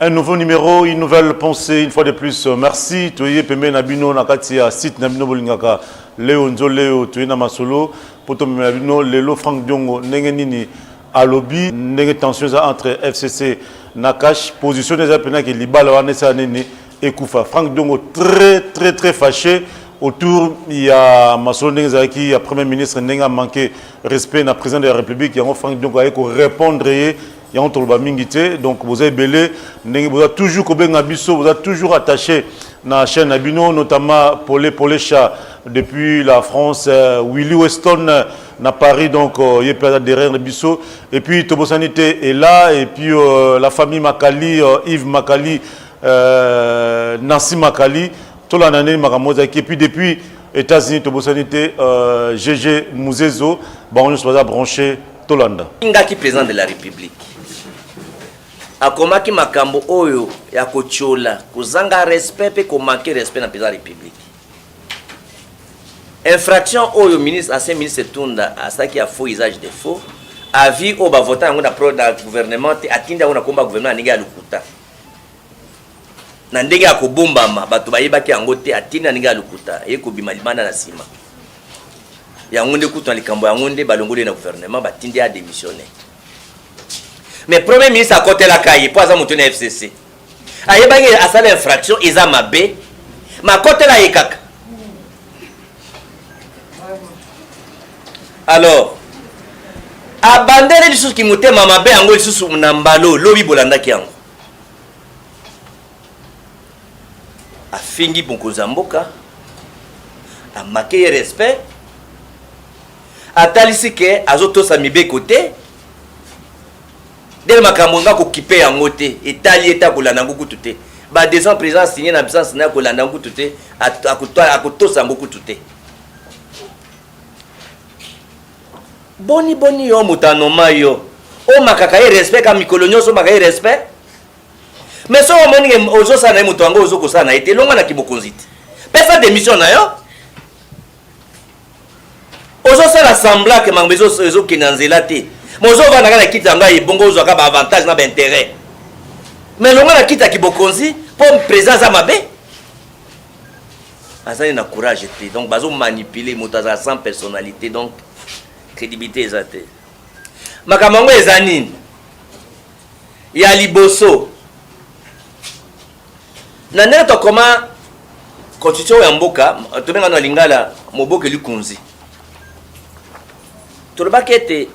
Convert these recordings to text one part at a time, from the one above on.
Un nouveau numéro, une nouvelle pensée, une fois de plus. Merci. Toye peme nabino nakati ya site nabino bolingaka Léo Nzoleo toye na masolo poto nabino lelo Frank Diongo ndenge nini alobi ndenge tension entre FCC Nakash position des appels qui libala wana sa nene ekufa. Frank Diongo très fâché autour il y a masolo ndenge zaki ya premier ministre ndenge a manqué respect na président de la République yango Frank Diongo a ko répondre donc vous avez belé, vous êtes toujours vous êtes toujours attaché à la chaîne Abino, notamment pour les chats depuis la France, Willie Weston à Paris, donc il est derrière le bisso. Et puis Tobo Sanité est là, et puis la famille Makali, Yves Makali, Nancy Makali, tout l'année Makamoza, et puis depuis États-Unis, Tobo Sanité, GG Mouzezo, on se va brancher Tolanda. Qui président de la République. Akomaki makambo oyo ya kochola kuzanga respect pe ko manquer respect na président de la République. Infraction oyo ministre ancien ministre Tunda asaki a faux usage de faux avis o ba voter ngo na pro da gouvernement te atinda ngo na komba gouvernement ninga lukuta. Na ndenge ya kobombama bato bayebaki yango te atinda ninga lukuta e ko bimalimana na sima. Ya ngonde kutwa likambo ya ngonde balongole na gouvernement batindi a démissionner. Mais premier ministre à côté la caille pour ça monter FCC. Aye bangi a sala infraction isa mabe. Ma côté la yekaka. Alors abandonner les choses qui montent mama be ango lisusu nambalo lobi bolanda ki yango. A fingi bonko zamboka. A marqué respect. A talisi ke azoto sa mibe côté. Dès le makambo ko kipe yango te etali eta kolanda ngoku tuté ba des ans président signé na absence na kolanda ngoku tuté akotosa ngoku tuté boni yo mutano mayo o makaka e respect ka mikolonyo so makaka e respect mais so moni ozo sana muto ngo ozo ko sana ete longa na kibokonzite pesa démission na yo ozo sala semblant que mangbezo ozo kinanzela te Mozo va na kiti anga ibongo zo ka ba avantage na ba intérêt. Mais longa na kita kibokonzi pour présence à mabe. Azali na courage te donc bazo manipuler motaza sans personnalité donc crédibilité ezate. Makamango ezanine. Ya liboso. Na neto koma constitution ya mboka to benga na lingala moboke likunzi. Tolobakete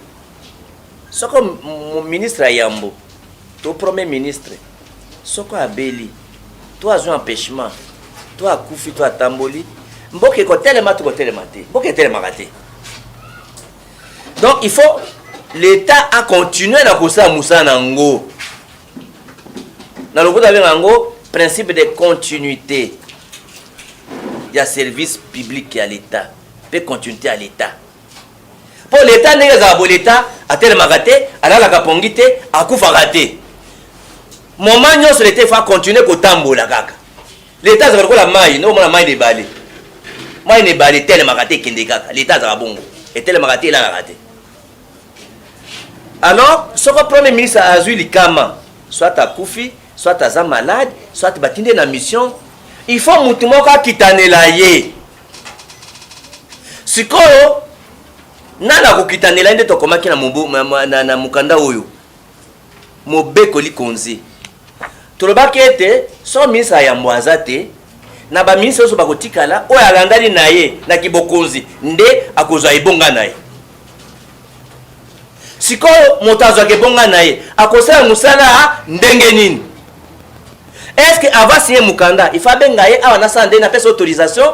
soko mon ministre Ayambo, ton premier ministre, soko abeli, toi as un empêchement, toi akufi, toi tamboli, mboke ko tellement to tellement te, mboke tellement raté. Donc il faut l'État a continué à kosa musa nango. Dans le côté nango, principe de continuité. Il y a service public à l'État, peut continuité à l'État. Pour l'État, l'État a tellement raté, alors la capongite a couffé raté. Mon magnon sur l'État, il faut continuer au tambour la caca. L'État, c'est la maille, non, la maille des balais. Maille des balais, tellement raté qu'il y a l'État, c'est bon. Et tellement raté, il a raté. Alors, ce que le premier ministre a eu le kama, soit à Koufi, soit à malade, soit à battre dans mission, il faut que tu quittes la yé. Si nana kokitanela nde tokomaki na mubu na mukanda oyo mobeko likonzi tolobaki ete so ministre ya mbwaza te na ba ministre so bakotikala oyo alandali na ye na kibokonzi nde akozwa ibonga na ye sikoyo motazo akebonga na ye akosala musala ndenge nini est-ce que avant signer mukanda il faut benga ye awa na sande na pesa autorisation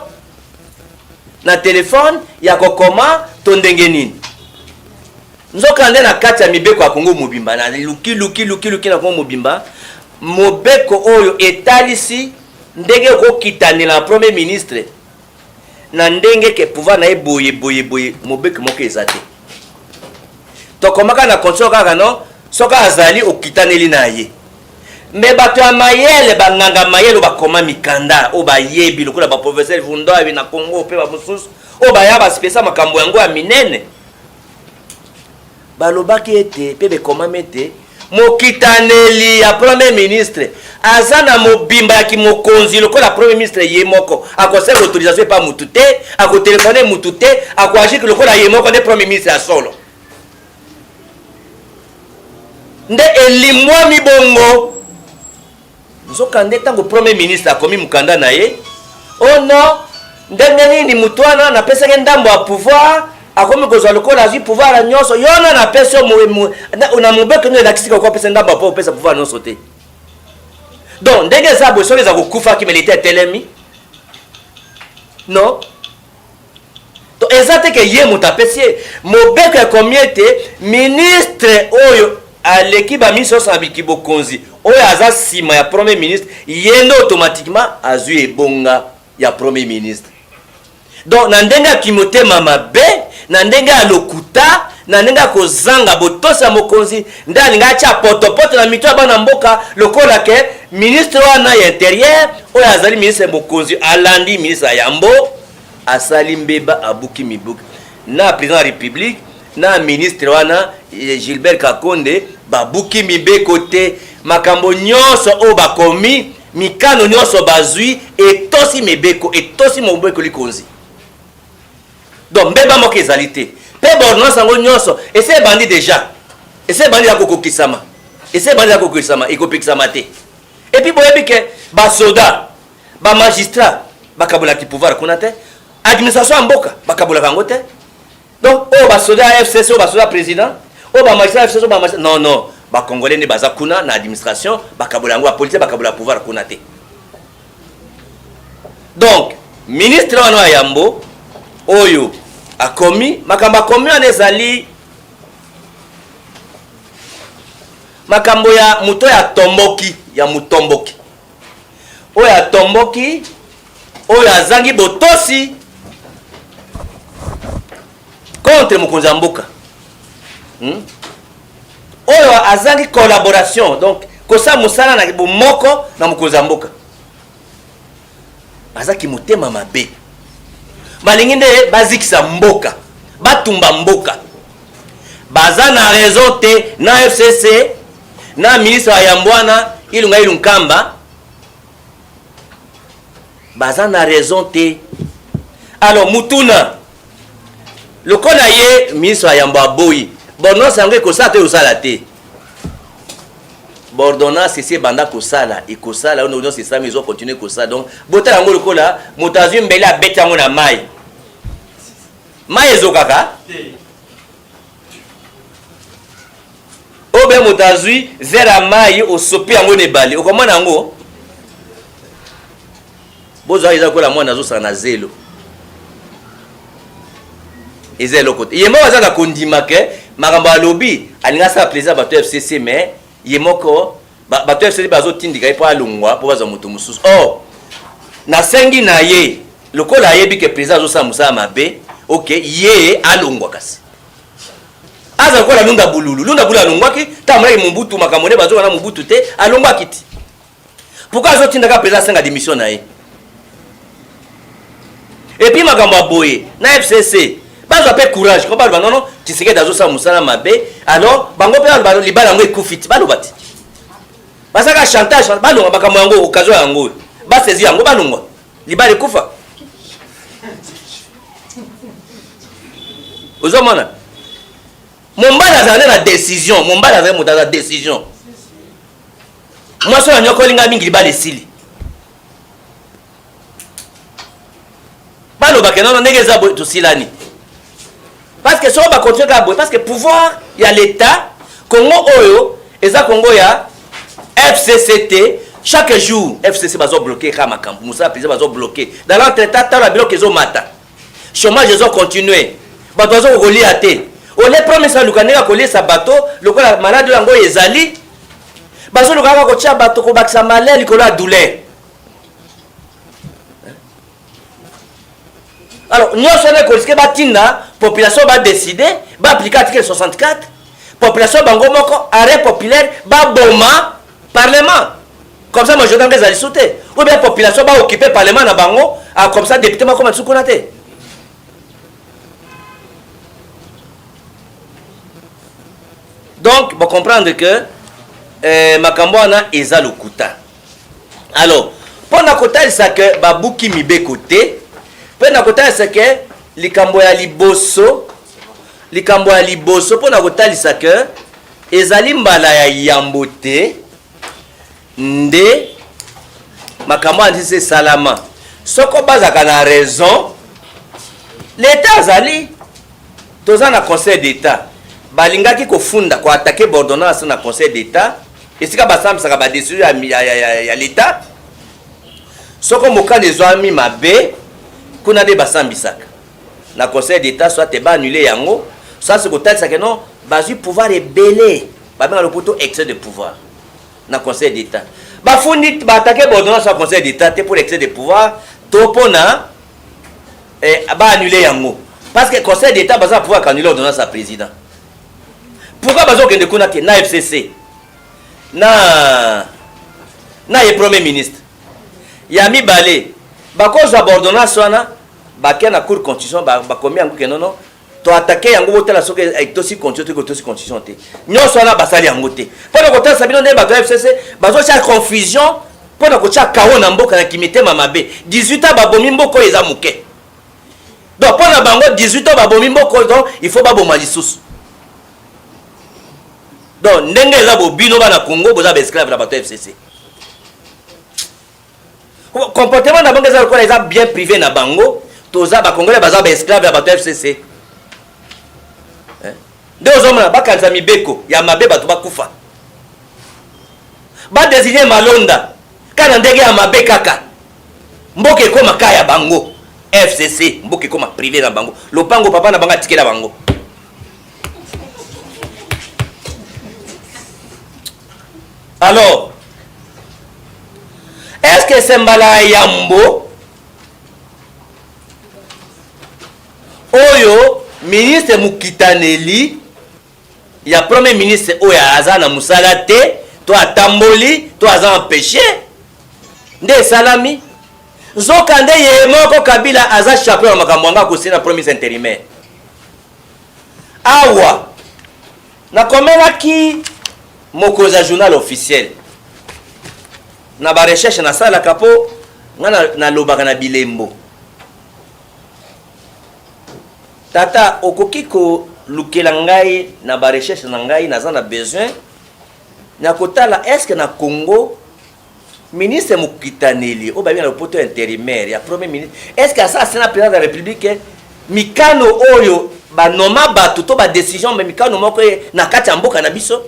na téléphone ya kokoma tondenge nini nzoka nde na kati ya mibeko ya Kongo mobimba na luki na Kongo mobimba mobeko oyo etalisi ndenge kokitanela premier ministre na ndenge ke pouvoir na boye mobeko moko ezate tokomaka na console kaka no soka azali okitaneli na ye mais bato ya mayele banganga mayele bakoma mikanda o bayebi lokola ba professeur Vundo abi na Congo pe ba mususu o baya ba spesa makambo yango ya minene balobaki ete pe be koma mete mokitaneli ya premier ministre azana mobimba ki mokonzi lokola premier ministre yemoko akosela autorisation pa mutu te akotelefone mutu te akoagir lokola yemoko nde premier ministre ya solo nde elimwa mibongo nzoka nde ntango premier ministre akomi mukanda na ye oh non ndenge nini mutu wana napesaki ndambo ya pouvoir akomi kozwa lokola azwi pouvoir nyonso yona napesi na mobeko no elakisika okopesa ndambo apo opesa pouvoir nyonso te donc ndenge eza boye soki eza kokufaki melite etelemi non to eza te ke ye moto apesi ye mobeko ekomi ete ministre oyo aleki baministre oyo abiki bokonzi oyo aza nsima ya premier ministre ye nde automatiquement azwi ebonga ya premier ministre donc na ndenge akimotema mabe na ndenge alokuta na ndenge akozanga botosi ya mokonzi nde alinga atya potopoto na mito ya bana mboka lokola ke ministre wana ya intérieur oyo azali ministre ya mokonzi alandi ministre ya yambo asali mbeba abuki mibuki na président ya république na ministre wana Gilbert Kakonde babuki mibeko te makambo nyonso oyo bakomi mikano nyonso bazwi etosi mibeko etosi mobeko likonzi donc mbeba moko ezali te mpe baordonnance yango nyonso ese ebandi déjà ese ebandi ya kokokisama ese ebandi ya kokokisama ekopekisama te epuis boyebi ke basoda bamagistrat bakabolaki pouvoir kuna te administration ya mboka bakabolaka yango te donc oyo basoda ya FCC oyo basoda président oyo bamagistrat ya FCC oyo bamagistrat non non bacongolais nde baza kuna na administration bakabola yango bapolitier bakabola pouvoir kuna te donc ministre wana ya yambo oyo akomi makambo akomi wana ezali makambo ya moto ya tomboki ya mutomboki oyo atomboki oyo azangi botosi contre mokonzi ya mboka oyo azangi collaboration donc kosala mosala na bomoko na mokonzi ya mboka azaki motema mabe balingi nde bazikisa mboka batumba mboka baza na raison te na FCC na ministre ya yambwana ilunga ilunkamba baza na raison te alors mutuna lokola ye ministre ya yambo aboyi bordonnance yango ekosala te osala te bordonnance esi ebanda kosala ekosala oyo nyonso esami ezokontinue kosala donc botala yango lokola moto azwi mbele abeti yango na mai mai ezokaka obe moto azwi verre ya mai osopi yango na ebale okomona yango bozwa eza kola mwana azosala na zelo eza eloko te ye moko aza na kondima ke makambo alobi alingi asala plaisir bato ya FCC mais ye moko bato ya FCC bazotindika ye mpo alongwa mpo bazwa moto mosusu or nasengi na ye lokola ayebi ke président azosala mosala mabe ok ye alongwa kasi aza lokola lunda bululu alongwaki ntango mobutu makambo nde bazoka na mobutu te alongwaki ti pourquoi azotindaka président asenga démission na ye epuis makambo aboye na FCC bazwa mpe courage ko baloba nono Tshisekedi azosala mosala mabe alors bango mpe baloba libala yango ekufi ti baloba ti basaka chantage balongwa makambo yango occasion yango basezi yango balongwa libala ekufa ozomona mombala azala na décision mombala azala moto aza décision mwasi oyo anyokolinga mingi libala esili balobake nono ndenge eza boye tosilani parce que soko bacontinue kaka boye parce que pouvoir ya l'état congo oyo eza congo ya FCCT chaque jour FCC bazobloke kaka makambo mosala président bazobloke dans l'entretemps tala biloko ezomata chômage ezocontinue bato bazokokolia te ole promesa luka ndenge akoliesa bato lokola maladi oyo yango oyo ezali bazoluka kaka kotia bato kobakisa malaire likolo ya douleur alors nyonso wana ekoliske batinda population badécide baaplike article 64 population bango moko arrêt populaire baboma parlement comme ça majorité yango ezali su te ou bien population baoccupe parlement na bango comme ça député makoma lisu kuna te donc bon comprendre que makambo wana eza lokuta. Alors pona kotalisa ke babuki mibeko te, pona kotalisa ke likambo ya liboso pona kotalisa ke ezali mbala ya yambo te nde makambo andise salama. Soko bazaka na raison l'état azali toza na conseil d'état balingaki kofunda ko attaquer ordonnance na conseil d'état esika basambisaka ba décision ya l'état. Soko mokanda ezwami mabe kuna nde basambisaka na conseil d'état soit te ba annuler yango soit se kotalisa ke non bazwi pouvoir ebele babenga lopoto excès de pouvoir na conseil d'état bafundi baattaquer ordonnance na conseil d'état te pour excès de pouvoir to pona ba annuler yango parce que conseil d'état baza pouvoir annuler ordonnance à président. Pourquoi bazo kende kuna te na FCC na ye premier ministre ya mibale bakozwa ordonnance wana bakia na cour constitution bakomi yango ke nono to attaquer yango botala soki etosi constitution te nyonso wana basali yango te mpona kotalisa bino nde bato ya FCC bazotia confusion mpona kotia kao na mboka na kimitema mabe 18 ans babomi mboka oyo eza moke donc mpona bango 18 ans babomi mboka oyo donc il faut baboma lisusu. Donc ndenge eza bobino bana Congo boza ba esclave na bato ya FCC comportement na bango eza lokola eza bien privé na bango toza bakongolais baza ba esclave na bato ya FCC nde ozomona bakanisa mibeko ya mabe bato bakufa badésigne malonda kana ndenge ya mabe kaka mboka ekoma ka ya bango FCC mboka ekoma privé na bango lopango papa na bango atikela bango. Alors est-ce que c'est mbala yambo oyo ministre Mukitaneli ya premier ministre oyo aza na musala te to atamboli to aza empêché nde salami nzoka nde ye moko Kabila aza chapeau ya makambo anga kosina premier ministre intérimaire awa nakomelaki mokoza journal officiel na ba recherche na sala kapo ngana na lobaka na bilembo tata okoki ko lukela ngai na ba recherche na ngai naza na besoin na kotala est-ce que na Congo ministre Mukitaneli o babi na poto intérimaire ya premier ministre est-ce que ça c'est na président de la République mikano oyo ba noma bato to ba décision mais mikano moko na kati ya mboka na biso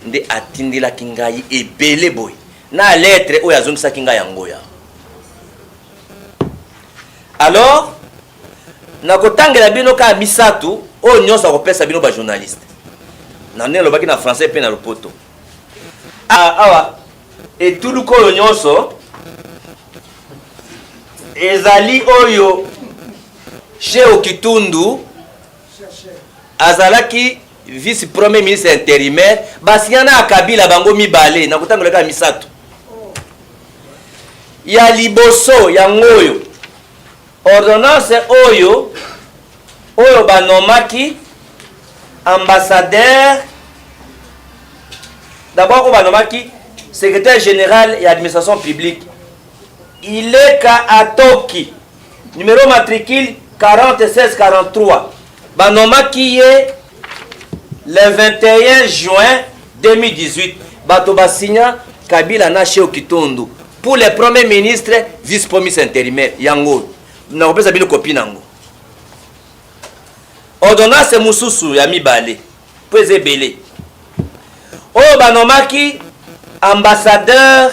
nde atindelaki ngai ebele boy na lettre oyo azongisaki ngai yango ya. Alors nakotangela bino ka misatu oyo nyonso akopesa bino ba journaliste na nde lobaki na français pe na lopoto awa etuluku oyo nyonso ezali oyo Cheo Kitundu azalaki vice premier ministre intérimaire basiana Kabila bango mibale na kotangoleka misatu ya liboso ya ngoyo ordonnance oyo banomaki ambassadeur d'abord banomaki secrétaire général et administration publique Ileka Atoki numéro matricule 401643 banomaki ye le 21 juin 2018 bato basigna Kabila na Cheo Kitundu pour le premier ministre vice premier ministre intérimaire yango na kopesa bino copie nango ordonnance mususu ya mibale po ezebele oyo banomaki ambassadeur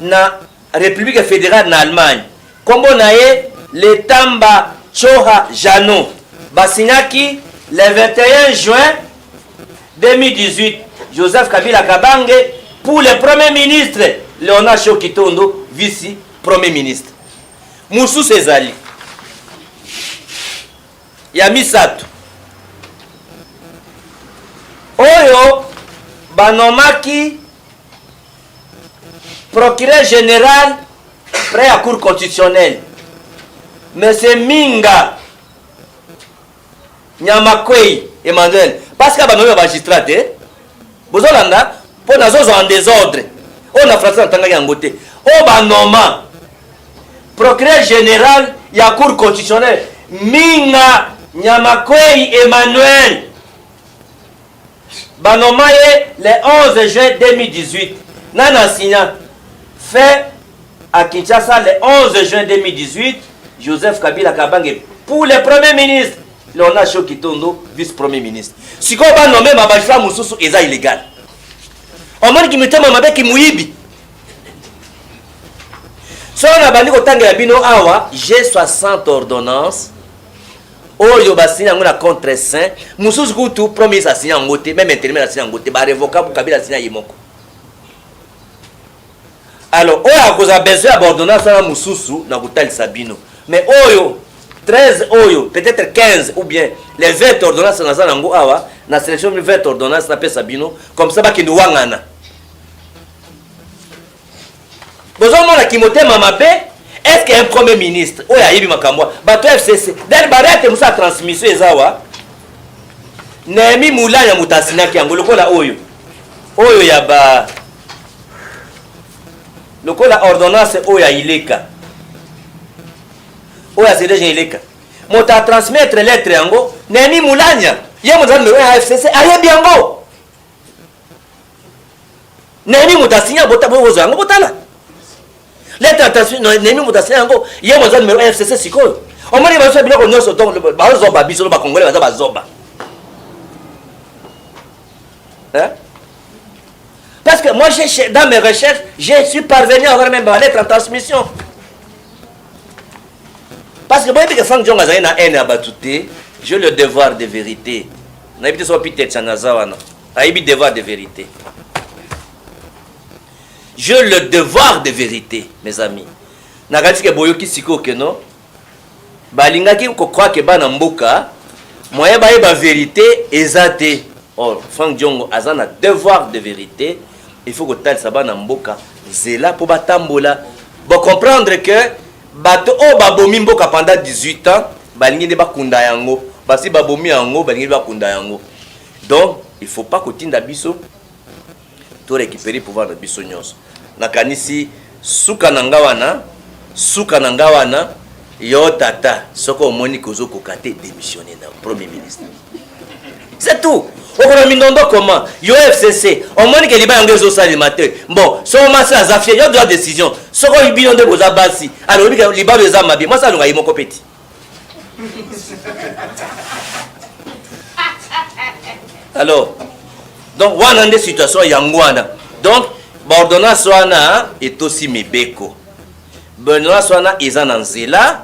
na République fédérale na Allemagne kombo na ye Letamba Choha Jano basignaki le 21 juin 2018 Joseph Kabila Kabange pour le premier ministre Léonard Cheo Kitundu vice premier ministre mususu ezali ya misatu oyo banomaki procureur général près à cour constitutionnelle Monsieur Minga Nyamakwei Emmanuel parce que banomi magistrat bozolanda mpo nazozo en désordre oyo na français natangaki yango te oyo banoma procureur général ya cour constitutionnelle Minga Nyamakwei Emmanuel banoma ye le 11 juin 2018 nana signa fait à Kinshasa le 11 juin 2018 Joseph Kabila Kabange pour le premier ministre Léonard Chokitondo vice-premier ministre siko banome mabajwa mususu eza illégal omoni kimitema mabe kimuibi so na bandi kotangela bino awa j'ai 60 ordonnances oyo basigna yango na contre saint mususu kutu premier ministre asigna yango te même intérimaire asigna yango te barevocable Kabila asigna ye moko alors oyo akozala besoin ya baordonnance wana mususu na kotalisa bino mais oyo 13 oyo peut-être 15 ou bien les 20 ordonnances naza nango awa na sélection 20 ordonnances napesa bino comme ça bakende wangana bozomona kimotema mabe est-ce qu'un premier ministre oyo ayebi makambo bato FCC dali barete musa transmission ezawa Nehemi Mulanya mutasinaki yango lokola oyo ya ba lokola ordonnance oyo ya ileka oyo ya CDG ileka moto a transmettre lettre yango Nehemi Mulanya ye moto numéro ya FCC ayebi yango Nehemi mutasinya bozo yango botala lettre attention Nehemi mutasinya yango ye moto numéro ya FCC sikoyo omoni baso biloko nyonso donc bazoba biso ba congolais baza bazoba hein. Parce que moi, dans mes recherches, je suis parvenu à avoir même ma lettre en transmission. Parce que moi, je Frank Diongo a une haine à Batouté, j'ai le devoir de vérité. On a sur Peter Chanazawana. J'ai le devoir de vérité. J'ai le devoir de vérité, mes amis. Nagati ke boyoki siko ke non. Balingaki ko croit que bana mboka, moyen ba vérité ezate. Or, Frank Diongo a un devoir de vérité. Il faut que tu ça na mboka zela pour batambola bon comprendre que bato o babomi mboka pendant 18 ans balingi de bakunda yango basi babomi yango balingi bakunda yango donc il faut pas que tinda biso to récupérer pouvoir de biso nyonso nakanisi suka nanga wana yo tata soko omoni kozo kokate démissionner na premier ministre c'est tout. Au mindondo comment yo FCC on moni que liba yango ezo salimateur bon so masi azafie yo droit décision soko ibino nde boza basi alors liba beza mabi moi ça longa yimo kopeti alors donc wana nde situation yango wana donc ordonnance wana est aussi mebeko ordonnance wana eza na nzela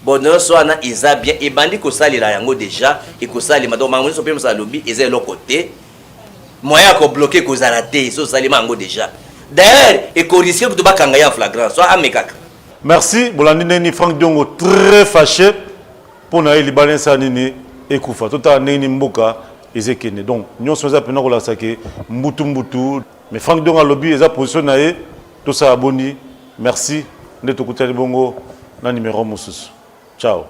bon soana eza bien et bandi ko salira yango déjà et ko salima donc mango so pe msa lobby eza le côté moyen ko bloquer ko zaraté so salima yango déjà d'ailleurs et ko risque que to bakanga ya flagrant so amekaka. Merci bolandi neni Frank Diongo très fâché pour na libanais sanini ekufa tota neni mboka ezekene donc nyonso za pena ko la sake mbutu mais Frank Diongo lobby eza position na ye to sa aboni merci ndeto kutali bongo na numéro mususu. Ciao.